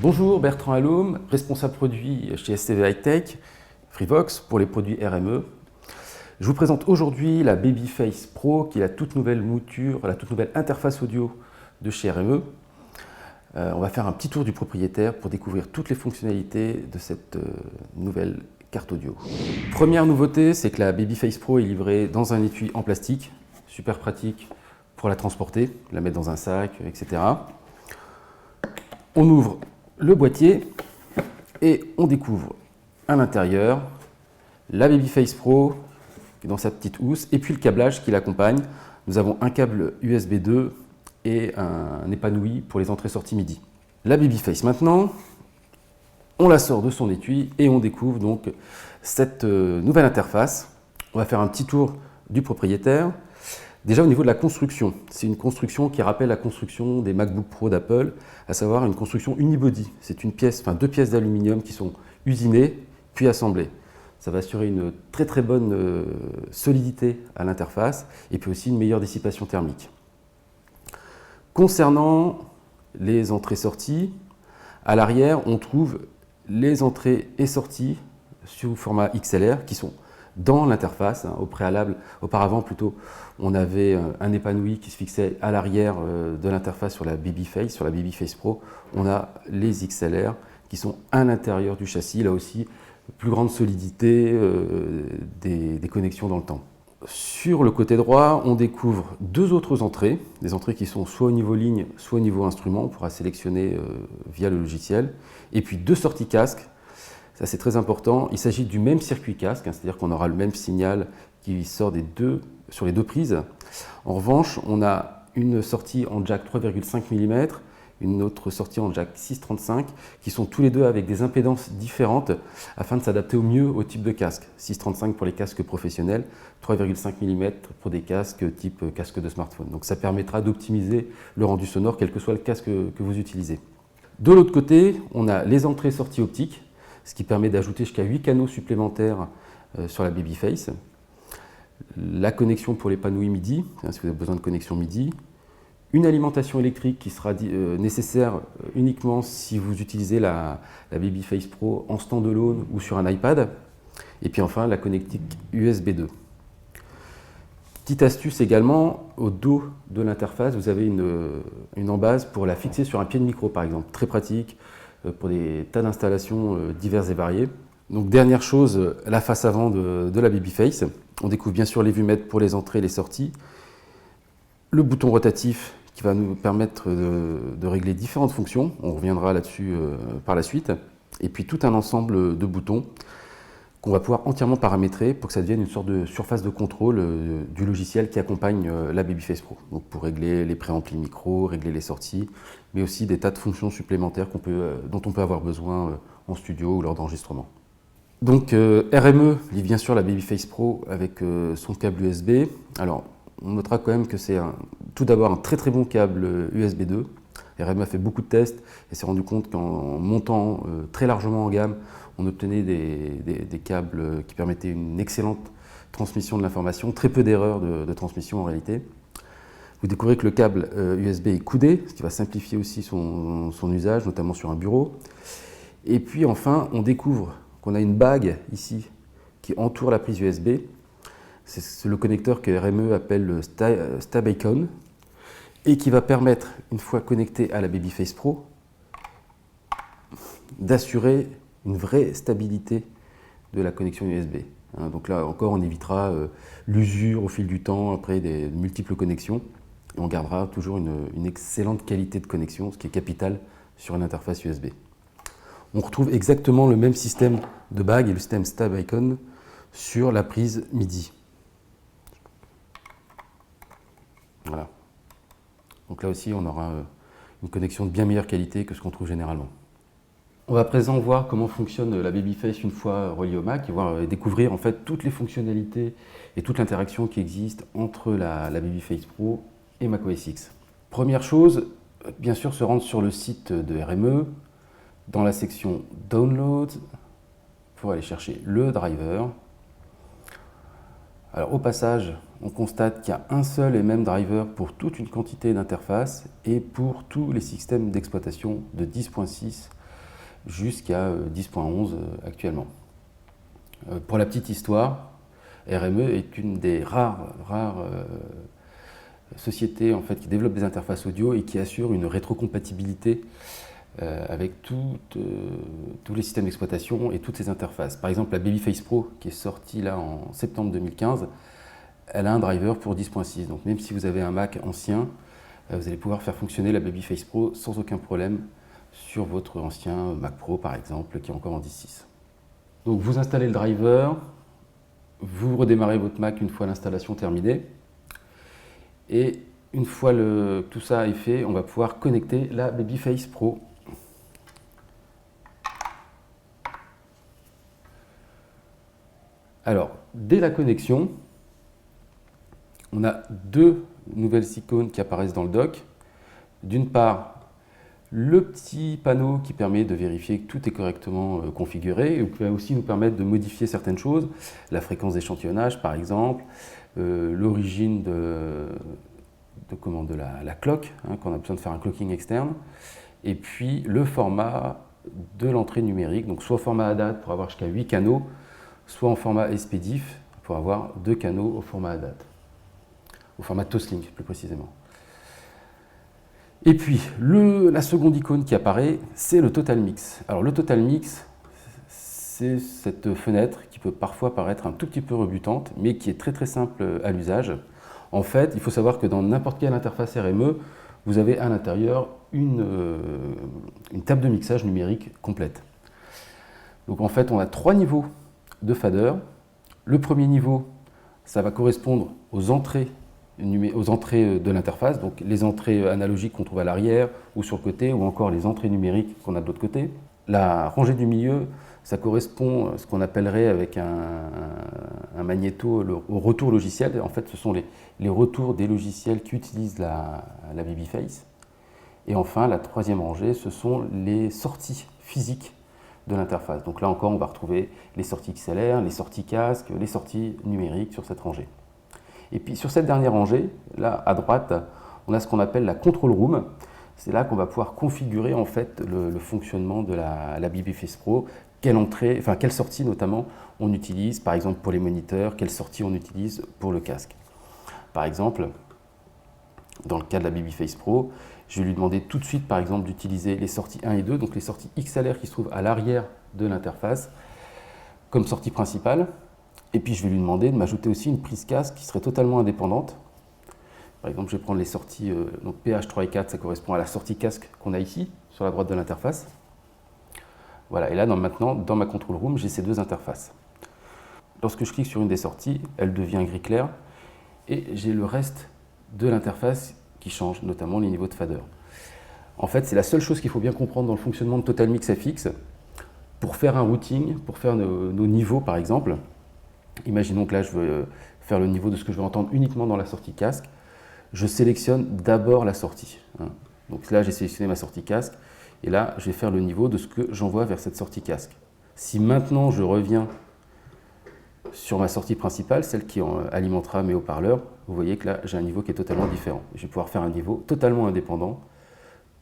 Bonjour, Bertrand Allôme, responsable produit chez STV High-Tech, Freevox pour les produits RME. Je vous présente aujourd'hui la Babyface Pro, qui est la toute nouvelle mouture, la toute nouvelle interface audio de chez RME. On va faire un petit tour du propriétaire pour découvrir toutes les fonctionnalités de cette nouvelle carte audio. Première nouveauté, c'est que la Babyface Pro est livrée dans un étui en plastique, super pratique pour la transporter, la mettre dans un sac, etc. On ouvre le boîtier et on découvre à l'intérieur la Babyface Pro dans sa petite housse et puis le câblage qui l'accompagne. Nous avons un câble USB 2 et un épanoui pour les entrées-sorties MIDI. La Babyface maintenant, on la sort de son étui et on découvre donc cette nouvelle interface. On va faire un petit tour du propriétaire. Déjà au niveau de la construction, c'est une construction qui rappelle la construction des MacBook Pro d'Apple, à savoir une construction unibody. C'est une pièce, enfin deux pièces d'aluminium qui sont usinées puis assemblées. Ça va assurer une très bonne solidité à l'interface et puis aussi une meilleure dissipation thermique. Concernant les entrées-sorties, à l'arrière on trouve les entrées et sorties sous format XLR qui sont dans l'interface. Auparavant plutôt, on avait un épanoui qui se fixait à l'arrière de l'interface sur la Babyface Pro. On a les XLR qui sont à l'intérieur du châssis, là aussi, plus grande solidité des connexions dans le temps. Sur le côté droit, on découvre deux autres entrées, des entrées qui sont soit au niveau ligne, soit au niveau instrument, on pourra sélectionner via le logiciel, et puis deux sorties casque. Ça c'est très important, il s'agit du même circuit casque, c'est-à-dire qu'on aura le même signal qui sort sur les deux prises. En revanche, on a une sortie en jack 3,5 mm, une autre sortie en jack 6,35 qui sont tous les deux avec des impédances différentes afin de s'adapter au mieux au type de casque. 6,35 pour les casques professionnels, 3,5 mm pour des casques type casque de smartphone. Donc ça permettra d'optimiser le rendu sonore quel que soit le casque que vous utilisez. De l'autre côté, on a les entrées-sorties optiques, ce qui permet d'ajouter jusqu'à 8 canaux supplémentaires sur la Babyface. La connexion pour l'épanoui MIDI, si vous avez besoin de connexion MIDI. Une alimentation électrique qui sera nécessaire uniquement si vous utilisez la Babyface Pro en standalone ou sur un iPad. Et puis enfin, la connectique USB 2. Petite astuce également, au dos de l'interface, vous avez une embase pour la fixer sur un pied de micro par exemple. Très pratique pour des tas d'installations diverses et variées. Donc dernière chose, la face avant de la Babyface. On découvre bien sûr les vumètres pour les entrées et les sorties. Le bouton rotatif qui va nous permettre de régler différentes fonctions. On reviendra là-dessus par la suite. Et puis tout un ensemble de boutons qu'on va pouvoir entièrement paramétrer pour que ça devienne une sorte de surface de contrôle du logiciel qui accompagne la Babyface Pro. Donc pour régler les préamplis micro, régler les sorties, mais aussi des tas de fonctions supplémentaires dont on peut avoir besoin en studio ou lors d'enregistrement. Donc RME livre bien sûr la Babyface Pro avec son câble USB. Alors on notera quand même que c'est tout d'abord un très bon câble USB 2. RME a fait beaucoup de tests et s'est rendu compte qu'en montant très largement en gamme, on obtenait des câbles qui permettaient une excellente transmission de l'information, très peu d'erreurs de transmission en réalité. Vous découvrez que le câble USB est coudé, ce qui va simplifier aussi son usage, notamment sur un bureau. Et puis enfin, on découvre qu'on a une bague ici qui entoure la prise USB. C'est le connecteur que RME appelle le Stab Icon et qui va permettre, une fois connecté à la Babyface Pro, d'assurer une vraie stabilité de la connexion USB. Donc là encore, on évitera l'usure au fil du temps après des multiples connexions et on gardera toujours une excellente qualité de connexion, ce qui est capital sur une interface USB. On retrouve exactement le même système de bague et le système Stab Icon sur la prise MIDI. Voilà. Donc là aussi, on aura une connexion de bien meilleure qualité que ce qu'on trouve généralement. On va à présent voir comment fonctionne la Babyface une fois reliée au Mac et découvrir en fait toutes les fonctionnalités et toute l'interaction qui existe entre la Babyface Pro et macOS X. Première chose, bien sûr, se rendre sur le site de RME, dans la section Downloads, pour aller chercher le driver. Alors au passage, on constate qu'il y a un seul et même driver pour toute une quantité d'interfaces et pour tous les systèmes d'exploitation de 10.6 jusqu'à 10.11 actuellement. Pour la petite histoire, RME est une des rares sociétés en fait, qui développe des interfaces audio et qui assure une rétrocompatibilité avec tous les systèmes d'exploitation et toutes ces interfaces. Par exemple, la Babyface Pro, qui est sortie là en septembre 2015, elle a un driver pour 10.6. Donc même si vous avez un Mac ancien, vous allez pouvoir faire fonctionner la Babyface Pro sans aucun problème sur votre ancien Mac Pro, par exemple, qui est encore en 10.6. Donc vous installez le driver, vous redémarrez votre Mac une fois l'installation terminée, et une fois tout ça est fait, on va pouvoir connecter la Babyface Pro. Alors, dès la connexion, on a deux nouvelles icônes qui apparaissent dans le dock. D'une part, le petit panneau qui permet de vérifier que tout est correctement configuré et qui va aussi nous permettre de modifier certaines choses, la fréquence d'échantillonnage par exemple, l'origine de la clock, hein, quand on a besoin de faire un clocking externe, et puis le format de l'entrée numérique, donc soit format ADAT pour avoir jusqu'à 8 canaux, soit en format SPDIF pour avoir 2 canaux au format ADAT, au format Toslink plus précisément. Et puis, la seconde icône qui apparaît, c'est le Total Mix. Alors le Total Mix, c'est cette fenêtre qui peut parfois paraître un tout petit peu rebutante, mais qui est très très simple à l'usage. En fait, il faut savoir que dans n'importe quelle interface RME, vous avez à l'intérieur une table de mixage numérique complète. Donc en fait, on a 3 niveaux de fader. Le premier niveau, ça va correspondre aux entrées de l'interface, donc les entrées analogiques qu'on trouve à l'arrière ou sur le côté, ou encore les entrées numériques qu'on a de l'autre côté. La rangée du milieu, ça correspond à ce qu'on appellerait avec un magnéto au retour logiciel. En fait, ce sont les retours des logiciels qui utilisent la Babyface. Et enfin, la troisième rangée, ce sont les sorties physiques de l'interface. Donc là encore, on va retrouver les sorties XLR, les sorties casque, les sorties numériques sur cette rangée. Et puis sur cette dernière rangée, là à droite, on a ce qu'on appelle la control room. C'est là qu'on va pouvoir configurer en fait le fonctionnement de la Babyface Pro, quelle sortie notamment on utilise, par exemple pour les moniteurs, quelle sortie on utilise pour le casque. Par exemple, dans le cas de la Babyface Pro, je vais lui demander tout de suite par exemple d'utiliser les sorties 1 et 2, donc les sorties XLR qui se trouvent à l'arrière de l'interface, comme sortie principale. Et puis je vais lui demander de m'ajouter aussi une prise casque qui serait totalement indépendante. Par exemple, je vais prendre les sorties donc PH3 et 4, ça correspond à la sortie casque qu'on a ici, sur la droite de l'interface. Voilà, et là maintenant, dans ma control room, j'ai ces deux interfaces. Lorsque je clique sur une des sorties, elle devient gris clair, et j'ai le reste de l'interface qui change, notamment les niveaux de fader. En fait, c'est la seule chose qu'il faut bien comprendre dans le fonctionnement de Total Mix FX. Pour faire un routing, pour faire nos niveaux par exemple, imaginons que là je veux faire le niveau de ce que je veux entendre uniquement dans la sortie casque, je sélectionne d'abord la sortie. Donc là j'ai sélectionné ma sortie casque, et là je vais faire le niveau de ce que j'envoie vers cette sortie casque. Si maintenant je reviens sur ma sortie principale, celle qui alimentera mes haut-parleurs, vous voyez que là j'ai un niveau qui est totalement différent. Je vais pouvoir faire un niveau totalement indépendant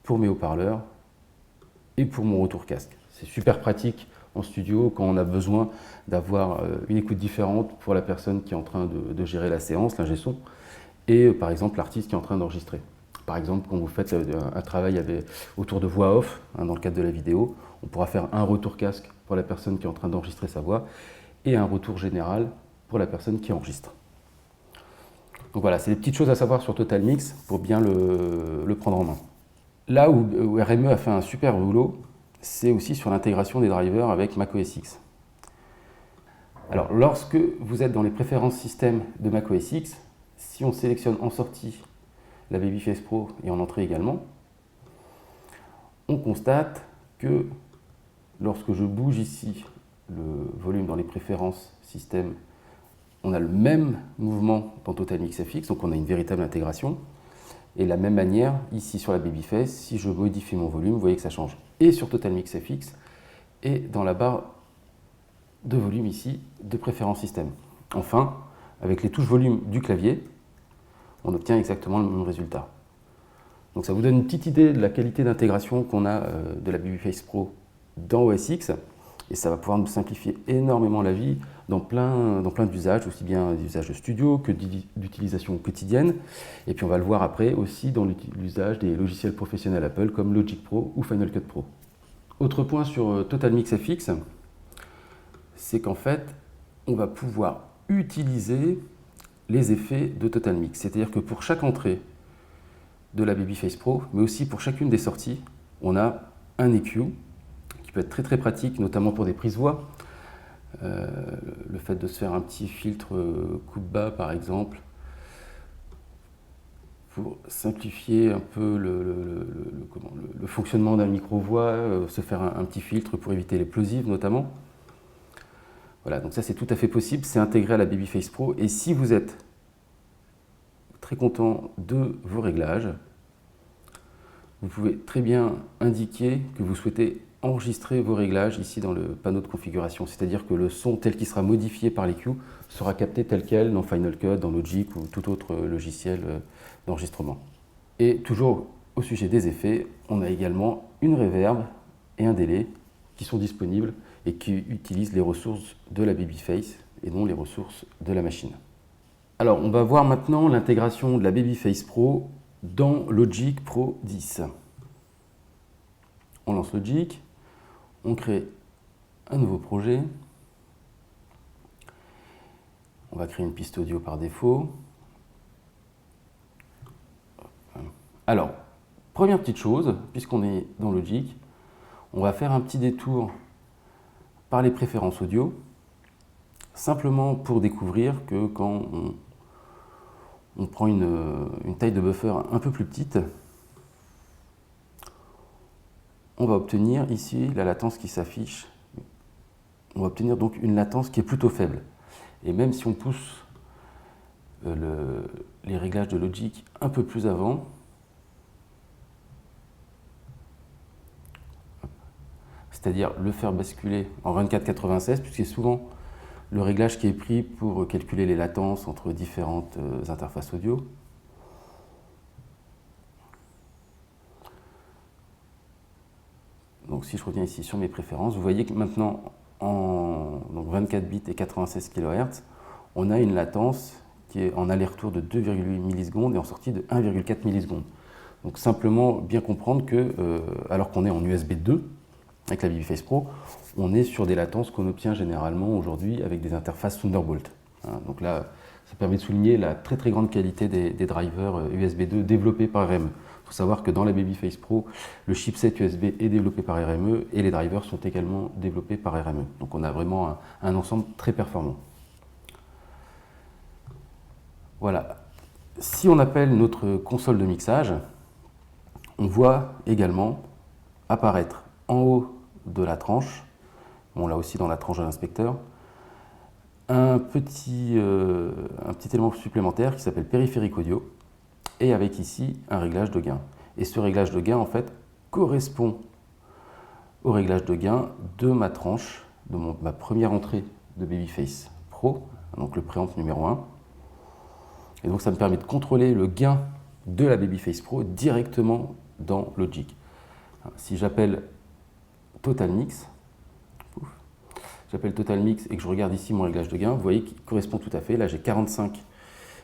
pour mes haut-parleurs et pour mon retour casque. C'est super pratique en studio quand on a besoin d'avoir une écoute différente pour la personne qui est en train de gérer la séance, l'ingé son, et par exemple l'artiste qui est en train d'enregistrer. Par exemple, quand vous faites un travail autour de voix off, dans le cadre de la vidéo, on pourra faire un retour casque pour la personne qui est en train d'enregistrer sa voix et un retour général pour la personne qui enregistre. Donc voilà, c'est des petites choses à savoir sur Total Mix pour bien le prendre en main. Là où RME a fait un super boulot, c'est aussi sur l'intégration des drivers avec macOS X. Alors, lorsque vous êtes dans les préférences système de macOS X, si on sélectionne en sortie la Babyface Pro et en entrée également, on constate que lorsque je bouge ici le volume dans les préférences système, on a le même mouvement dans Total Mix FX, donc on a une véritable intégration. Et de la même manière, ici sur la Babyface, si je modifie mon volume, vous voyez que ça change. Et sur Total Mix FX, et dans la barre de volume ici, de préférence système. Enfin, avec les touches volume du clavier, on obtient exactement le même résultat. Donc ça vous donne une petite idée de la qualité d'intégration qu'on a de la Babyface Pro dans OS X, et ça va pouvoir nous simplifier énormément la vie dans plein d'usages, aussi bien d'usages de studio que d'utilisation quotidienne. Et puis on va le voir après aussi dans l'usage des logiciels professionnels Apple comme Logic Pro ou Final Cut Pro. Autre point sur Total Mix FX, c'est qu'en fait, on va pouvoir utiliser les effets de Total Mix. C'est-à-dire que pour chaque entrée de la Babyface Pro, mais aussi pour chacune des sorties, on a un EQ qui peut être très pratique, notamment pour des prises voix. Le fait de se faire un petit filtre coupe-bas par exemple, pour simplifier un peu le fonctionnement d'un micro-voix, se faire un petit filtre pour éviter les plosives notamment. Voilà, donc ça c'est tout à fait possible, c'est intégré à la Babyface Pro. Et si vous êtes très content de vos réglages, vous pouvez très bien indiquer que vous souhaitez enregistrer vos réglages ici dans le panneau de configuration. C'est-à-dire que le son tel qu'il sera modifié par l'EQ sera capté tel quel dans Final Cut, dans Logic ou tout autre logiciel d'enregistrement. Et toujours au sujet des effets, on a également une reverb et un délai qui sont disponibles et qui utilisent les ressources de la Babyface et non les ressources de la machine. Alors, on va voir maintenant l'intégration de la Babyface Pro dans Logic Pro 10. On lance Logic, on crée un nouveau projet, on va créer une piste audio par défaut. Alors, première petite chose, puisqu'on est dans Logic, on va faire un petit détour par les préférences audio, simplement pour découvrir que quand on prend une taille de buffer un peu plus petite, on va obtenir ici la latence qui s'affiche. On va obtenir donc une latence qui est plutôt faible. Et même si on pousse les réglages de Logic un peu plus avant, c'est-à-dire le faire basculer en 24-96, puisque c'est souvent le réglage qui est pris pour calculer les latences entre différentes interfaces audio. Donc si je reviens ici sur mes préférences, vous voyez que maintenant en 24 bits et 96 kHz, on a une latence qui est en aller-retour de 2,8 millisecondes et en sortie de 1,4 millisecondes. Donc simplement bien comprendre que, alors qu'on est en USB 2, avec la Babyface Pro, on est sur des latences qu'on obtient généralement aujourd'hui avec des interfaces Thunderbolt. Donc là, ça permet de souligner la très grande qualité des drivers USB 2 développés par RME. Il faut savoir que dans la Babyface Pro, le chipset USB est développé par RME et les drivers sont également développés par RME. Donc on a vraiment un ensemble très performant. Voilà. Si on appelle notre console de mixage, on voit également apparaître en haut de la tranche, on l'a aussi dans la tranche de l'inspecteur, un petit élément supplémentaire qui s'appelle périphérique audio et avec ici un réglage de gain. Et ce réglage de gain en fait correspond au réglage de gain de ma tranche, de ma première entrée de Babyface Pro, donc le préamp numéro 1. Et donc ça me permet de contrôler le gain de la Babyface Pro directement dans Logic. Si j'appelle Total Mix, et que je regarde ici mon réglage de gain, vous voyez qu'il correspond tout à fait. Là j'ai 45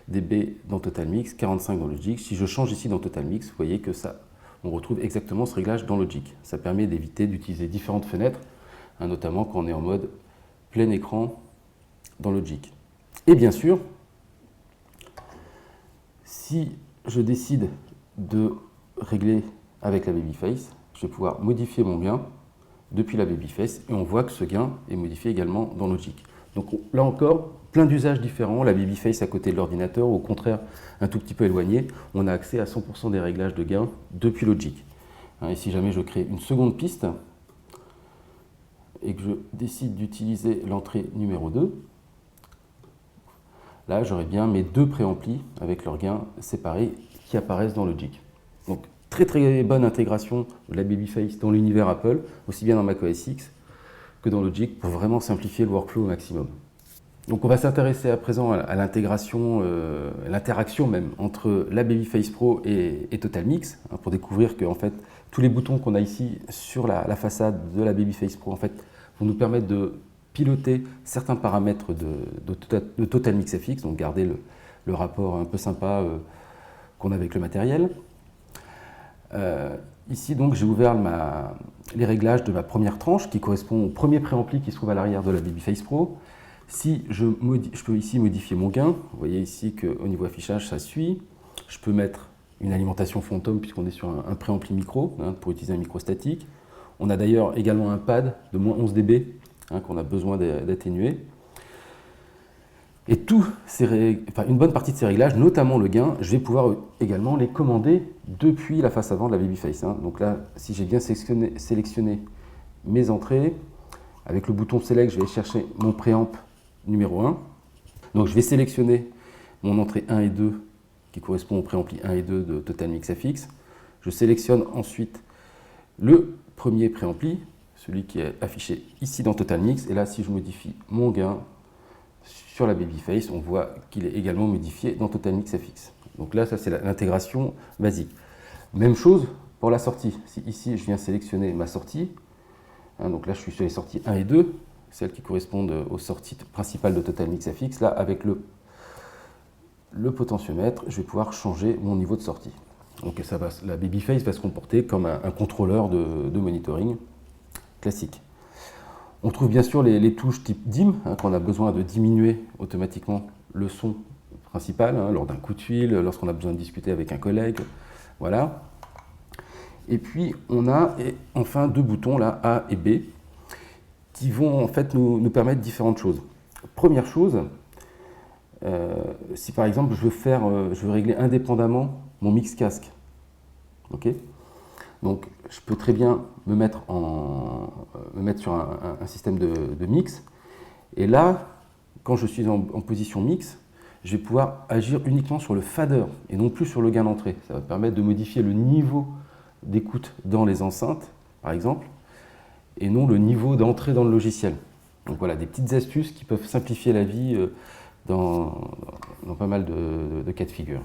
dB dans Total Mix, 45 dans Logic. Si je change ici dans Total Mix, vous voyez que ça, on retrouve exactement ce réglage dans Logic. Ça permet d'éviter d'utiliser différentes fenêtres, notamment quand on est en mode plein écran dans Logic. Et bien sûr, si je décide de régler avec la Babyface, je vais pouvoir modifier mon gain depuis la Babyface et on voit que ce gain est modifié également dans Logic. Donc là encore, plein d'usages différents, la Babyface à côté de l'ordinateur, au contraire un tout petit peu éloigné, on a accès à 100% des réglages de gain depuis Logic. Et si jamais je crée une seconde piste et que je décide d'utiliser l'entrée numéro 2, là j'aurai bien mes deux préamplis avec leurs gains séparés qui apparaissent dans Logic. Donc très bonne intégration de la Babyface dans l'univers Apple, aussi bien dans macOS X que dans Logic, pour vraiment simplifier le workflow au maximum. Donc on va s'intéresser à présent à l'intégration, l'interaction même entre la Babyface Pro et TotalMix, hein, pour découvrir que en fait, tous les boutons qu'on a ici sur la façade de la Babyface Pro en fait, vont nous permettre de piloter certains paramètres de TotalMix FX, donc garder le rapport un peu sympa qu'on a avec le matériel. Ici donc j'ai ouvert les réglages de ma première tranche qui correspond au premier préampli qui se trouve à l'arrière de la Babyface Pro. Si je peux ici modifier mon gain, vous voyez ici qu'au niveau affichage ça suit. Je peux mettre une alimentation fantôme puisqu'on est sur un préampli micro, hein, pour utiliser un micro statique. On a d'ailleurs également un pad de moins 11 dB hein, qu'on a besoin d'atténuer. Et une bonne partie de ces réglages, notamment le gain, je vais pouvoir également les commander depuis la face avant de la Babyface. Hein. Donc là, si j'ai bien sélectionné mes entrées, avec le bouton Select, je vais aller chercher mon préamp numéro 1. Donc je vais sélectionner mon entrée 1 et 2 qui correspond au préampli 1 et 2 de TotalMix FX. Je sélectionne ensuite le premier préampli, celui qui est affiché ici dans TotalMix. Et là, si je modifie mon gain sur la Babyface, on voit qu'il est également modifié dans TotalMix FX. Donc là, ça c'est l'intégration basique. Même chose pour la sortie. Si ici je viens sélectionner ma sortie, hein, donc là je suis sur les sorties 1 et 2, celles qui correspondent aux sorties principales de TotalMix FX. Là, avec le potentiomètre, je vais pouvoir changer mon niveau de sortie. Donc la Babyface va se comporter comme un contrôleur de monitoring classique. On trouve bien sûr les touches type DIM, hein, quand on a besoin de diminuer automatiquement le son principal, hein, lors d'un coup de fil, lorsqu'on a besoin de discuter avec un collègue. Voilà. Et puis on a enfin deux boutons là, A et B, qui vont en fait nous permettre différentes choses. Première chose, si par exemple je veux régler indépendamment mon mix casque, ok, donc je peux très bien me mettre sur un système de mix, et là, quand je suis en position mix, je vais pouvoir agir uniquement sur le fader et non plus sur le gain d'entrée. Ça va permettre de modifier le niveau d'écoute dans les enceintes, par exemple, et non le niveau d'entrée dans le logiciel. Donc voilà, des petites astuces qui peuvent simplifier la vie dans pas mal de cas de figure.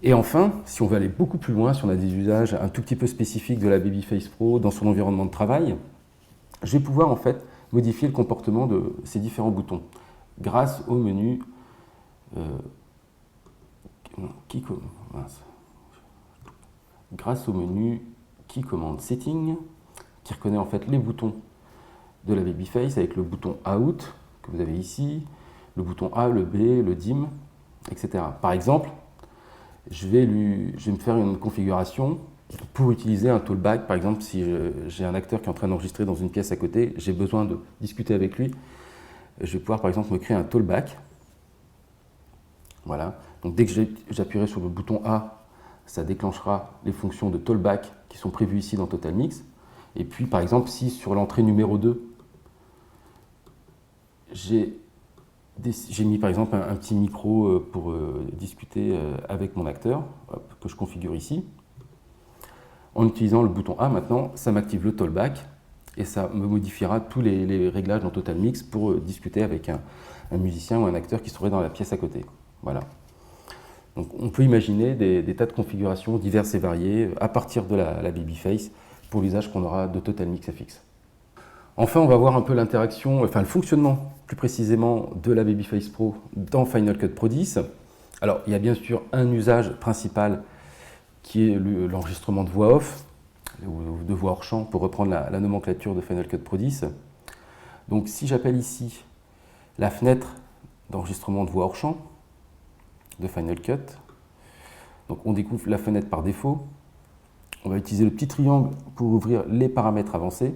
Et enfin, si on veut aller beaucoup plus loin, si on a des usages un tout petit peu spécifiques de la Babyface Pro dans son environnement de travail, je vais pouvoir en fait modifier le comportement de ces différents boutons grâce au menu Key Command Setting, qui reconnaît en fait les boutons de la Babyface avec le bouton Out que vous avez ici, le bouton A, le B, le DIM, etc. Par exemple, je vais me faire une configuration pour utiliser un talkback. Par exemple, si j'ai un acteur qui est en train d'enregistrer dans une pièce à côté, j'ai besoin de discuter avec lui, je vais pouvoir par exemple me créer un talkback. Voilà. Donc dès que j'appuierai sur le bouton A, ça déclenchera les fonctions de talkback qui sont prévues ici dans TotalMix. Et puis par exemple, si sur l'entrée numéro 2, j'ai mis par exemple un petit micro pour discuter avec mon acteur, que je configure ici. En utilisant le bouton A, maintenant, ça m'active le talkback et ça me modifiera tous les réglages dans TotalMix pour discuter avec un musicien ou un acteur qui serait dans la pièce à côté. Voilà. Donc on peut imaginer des tas de configurations diverses et variées à partir de la Babyface pour l'usage qu'on aura de TotalMix FX. Enfin, on va voir un peu l'interaction, enfin le fonctionnement plus précisément de la Babyface Pro dans Final Cut Pro 10. Alors, il y a bien sûr un usage principal qui est l'enregistrement de voix off, ou de voix hors champ, pour reprendre la nomenclature de Final Cut Pro 10. Donc, si j'appelle ici la fenêtre d'enregistrement de voix hors champ de Final Cut, donc on découvre la fenêtre par défaut. On va utiliser le petit triangle pour ouvrir les paramètres avancés.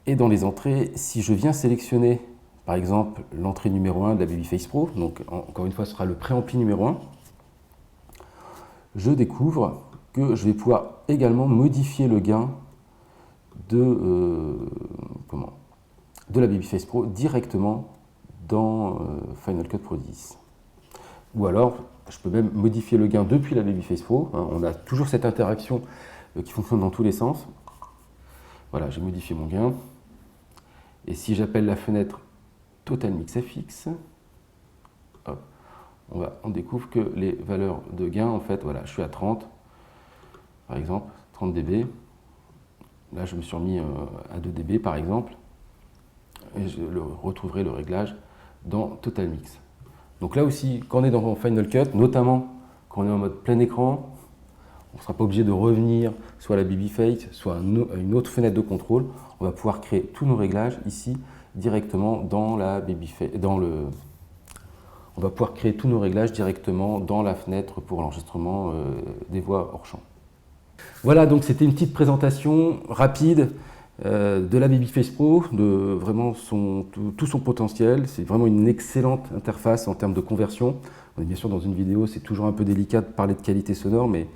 Et dans les entrées, si je viens sélectionner, par exemple, l'entrée numéro 1 de la Babyface Pro, donc encore une fois, ce sera le préampli numéro 1, je découvre que je vais pouvoir également modifier le gain de la Babyface Pro directement dans Final Cut Pro 10. Ou alors, je peux même modifier le gain depuis la Babyface Pro. Hein, on a toujours cette interaction qui fonctionne dans tous les sens. Voilà, j'ai modifié mon gain. Et si j'appelle la fenêtre Total Mix FX. Hop. On découvre que les valeurs de gain, en fait, voilà, je suis à 30, par exemple, 30 dB. Là, je me suis remis à 2 dB, par exemple. Et je retrouverai le réglage dans Total Mix. Donc là aussi, quand on est dans Final Cut, notamment quand on est en mode plein écran, on ne sera pas obligé de revenir soit à la Babyface, soit à une autre fenêtre de contrôle. On va pouvoir créer tous nos réglages ici directement dans la Babyface, on va pouvoir créer tous nos réglages directement dans la fenêtre pour l'enregistrement des voix hors champ. Voilà, donc c'était une petite présentation rapide de la Babyface Pro, de vraiment tout son potentiel. C'est vraiment une excellente interface en termes de conversion. On est bien sûr dans une vidéo, c'est toujours un peu délicat de parler de qualité sonore, mais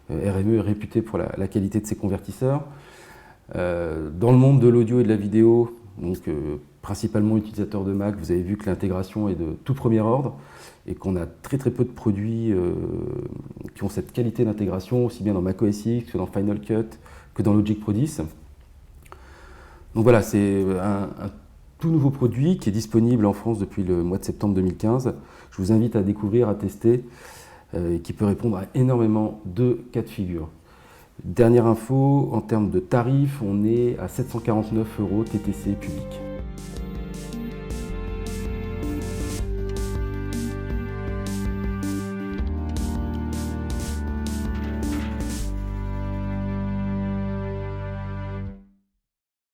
RME est réputé pour la qualité de ses convertisseurs. Dans le monde de l'audio et de la vidéo, donc principalement utilisateur de Mac, vous avez vu que l'intégration est de tout premier ordre et qu'on a très peu de produits qui ont cette qualité d'intégration, aussi bien dans macOS X que dans Final Cut, que dans Logic Pro 10. Donc voilà, c'est un tout nouveau produit qui est disponible en France depuis le mois de septembre 2015. Je vous invite à découvrir, à tester, et qui peut répondre à énormément de cas de figure. Dernière info, en termes de tarifs, on est à 749 € TTC public.